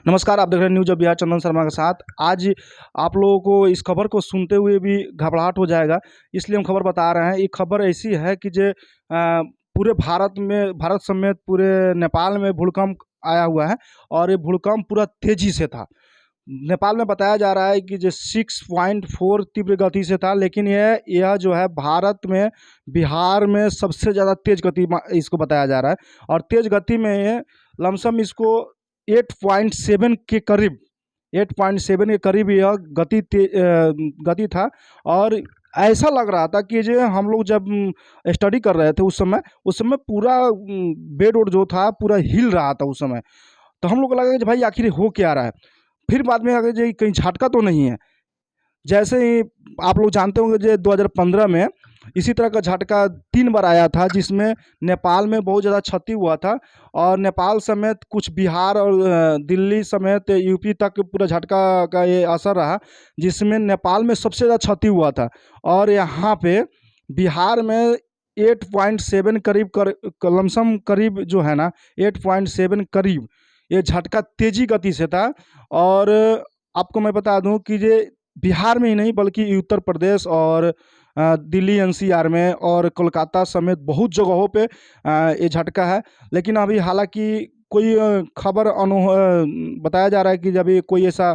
नमस्कार, आप देख रहे हैं न्यूज़ ऑफ बिहार चंदन शर्मा के साथ। आज आप लोगों को इस खबर को सुनते हुए भी घबराहट हो जाएगा, इसलिए हम खबर बता रहे हैं। ये खबर ऐसी है कि पूरे भारत समेत पूरे नेपाल में भूकंप आया हुआ है और ये भूकंप पूरा तेज़ी से था। नेपाल में बताया जा रहा है कि जो 6.4 तीव्र गति से था, लेकिन यह जो है भारत में बिहार में सबसे ज़्यादा तेज़ गति इसको बताया जा रहा है और तेज़ गति में ये लमसम इसको 8.7 के करीब यह गति था। और ऐसा लग रहा था कि जो हम लोग जब स्टडी कर रहे थे उस समय पूरा बेड वोड जो था पूरा हिल रहा था उस समय। तो हम लोग को लगा कि भाई आखिर हो क्या रहा है। फिर बाद में अगर जो कहीं झटका तो नहीं है। जैसे ही आप लोग जानते होंगे जो 2015 में इसी तरह का झटका 3 बार आया था, जिसमें नेपाल में बहुत ज़्यादा क्षति हुआ था और नेपाल समेत कुछ बिहार और दिल्ली समेत यूपी तक पूरा झटका का ये असर रहा, जिसमें नेपाल में सबसे ज़्यादा क्षति हुआ था। और यहाँ पे बिहार में 8.7 लमसम करीब जो है ना 8.7 करीब ये झटका तेज़ी गति से था। और आपको मैं बता दूं कि ये बिहार में ही नहीं बल्कि उत्तर प्रदेश और दिल्ली एनसीआर में और कोलकाता समेत बहुत जगहों पे ये झटका है। लेकिन अभी हालांकि कोई खबर बताया जा रहा है कि जब ये कोई ऐसा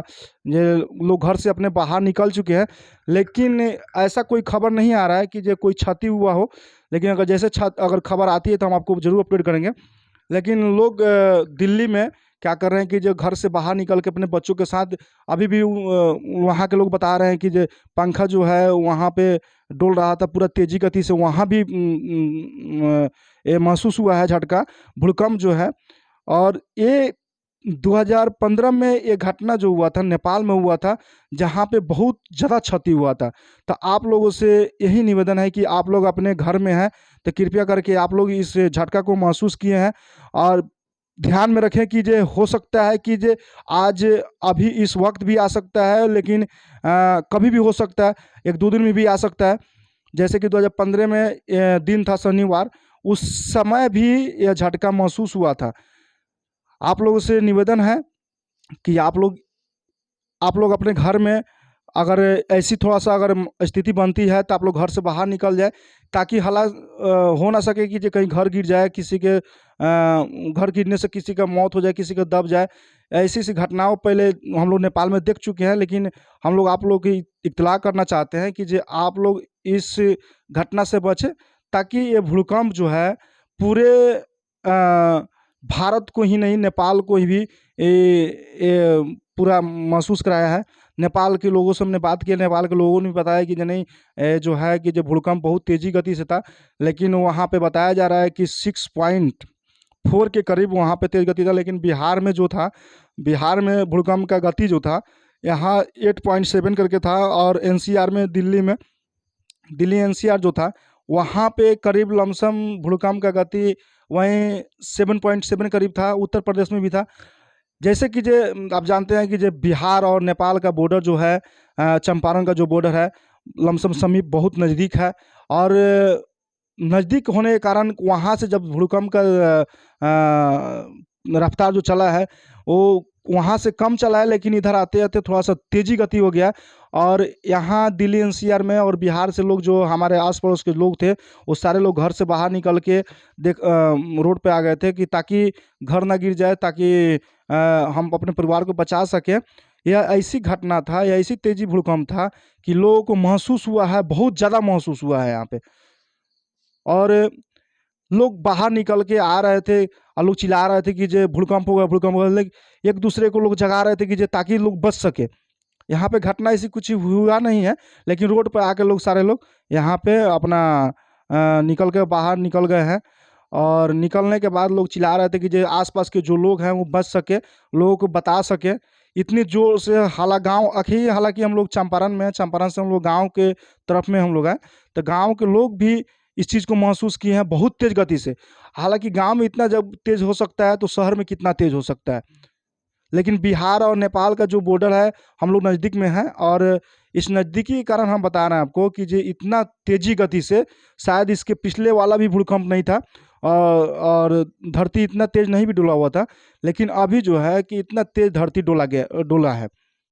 ये लोग घर से अपने बाहर निकल चुके हैं, लेकिन ऐसा कोई खबर नहीं आ रहा है कि जो कोई क्षति हुआ हो। लेकिन अगर खबर आती है तो हम आपको ज़रूर अपडेट करेंगे। लेकिन लोग दिल्ली में क्या कर रहे हैं कि जो घर से बाहर निकल के अपने बच्चों के साथ अभी भी वहाँ के लोग बता रहे हैं कि जो पंखा जो है वहाँ पे डोल रहा था पूरा तेज़ी गति से। वहाँ भी ये महसूस हुआ है झटका, भूकंप जो है। और ये 2015 में ये घटना जो हुआ था नेपाल में हुआ था, जहाँ पे बहुत ज़्यादा क्षति हुआ था। तो आप लोगों से यही निवेदन है कि आप लोग अपने घर में हैं तो कृपया करके आप लोग इस झटका को महसूस किए हैं और ध्यान में रखें कि ये हो सकता है कि ये आज अभी इस वक्त भी आ सकता है, लेकिन कभी भी हो सकता है, 1-2 दिन में भी आ सकता है। जैसे कि 2015 में दिन था शनिवार, उस समय भी यह झटका महसूस हुआ था। आप लोगों से निवेदन है कि आप लोग अपने घर में अगर ऐसी थोड़ा-सा अगर स्थिति बनती है तो आप लोग घर से बाहर निकल जाए, ताकि हो ना सके कि जो कहीं घर गिर जाए, किसी के घर गिरने से किसी का मौत हो जाए, किसी का दब जाए। ऐसी-ऐसी घटनाओं पहले हम लोग नेपाल में देख चुके हैं, लेकिन हम लोग आप लोग की इत्तला करना चाहते हैं कि जो आप लोग इस घटना से बचें, ताकि ये भूकंप जो है पूरे भारत को ही नहीं नेपाल को भी ये पूरा महसूस कराया है। नेपाल के लोगों से हमने बात की, नेपाल के लोगों ने भी बताया कि नहीं जो है कि जो भूकंप बहुत तेज़ी गति से था, लेकिन वहाँ पे बताया जा रहा है कि 6.4 के करीब वहाँ पे तेज़ गति था। लेकिन बिहार में जो था, बिहार में भूकंप का गति जो था यहाँ 8.7 करके था। और एनसीआर में दिल्ली एनसीआर जो था वहाँ पे करीब लमसम भूकंप का गति वहीं 7.7 करीब था। उत्तर प्रदेश में भी था। जैसे कि आप जानते हैं कि जो बिहार और नेपाल का बॉर्डर जो है, चंपारण का जो बॉर्डर है, लमसम समीप बहुत नज़दीक है। और नज़दीक होने के कारण वहाँ से जब भूकंप का रफ्तार जो चला है वो वहाँ से कम चला है, लेकिन इधर आते-आते थोड़ा-सा तेज़ी गति हो गया। और यहाँ दिल्ली एनसीआर में और बिहार से लोग जो हमारे आस-पड़ोस के लोग थे, वो सारे लोग घर से बाहर निकल के रोड पे आ गए थे कि ताकि घर ना गिर जाए, ताकि हम अपने परिवार को बचा सकें। यह ऐसी घटना था, यह ऐसी तेज़ी भूकंप था कि लोगों को महसूस हुआ है, बहुत ज़्यादा महसूस हुआ है यहाँ पे। और लोग बाहर निकल के आ रहे थे और लोग चिल्ला रहे थे कि जे भूकंप हो गया, भूकंप हो गया। एक दूसरे को लोग जगा रहे थे कि जे ताकि लोग बच सके। यहाँ पे घटना ऐसी कुछ हुआ नहीं है, लेकिन रोड पर आके लोग सारे लोग यहाँ पे अपना निकल के बाहर निकल गए हैं। और निकलने के बाद लोग चिल्ला रहे थे कि जो आसपास के जो लोग हैं वो बच सके, लोगों को बता सके। इतनी जोर से हालांकि हम लोग चंपारण में हैं, चंपारण से हम लोग गाँव के तरफ में हम लोग हैं, तो गाँव के लोग भी इस चीज़ को महसूस किए हैं बहुत तेज़ गति से। हालांकि गाँव में इतना जब तेज़ हो सकता है तो शहर में कितना तेज़ हो सकता है। लेकिन बिहार और नेपाल का जो बॉर्डर है, हम लोग नज़दीक में हैं और इस नज़दीकी के कारण हम बता रहे हैं आपको कि जो इतना तेज़ी गति से शायद इसके पिछले वाला भी भूकंप नहीं था। और धरती इतना तेज़ नहीं भी डोला हुआ था, लेकिन अभी जो है कि इतना तेज़ धरती डोला है।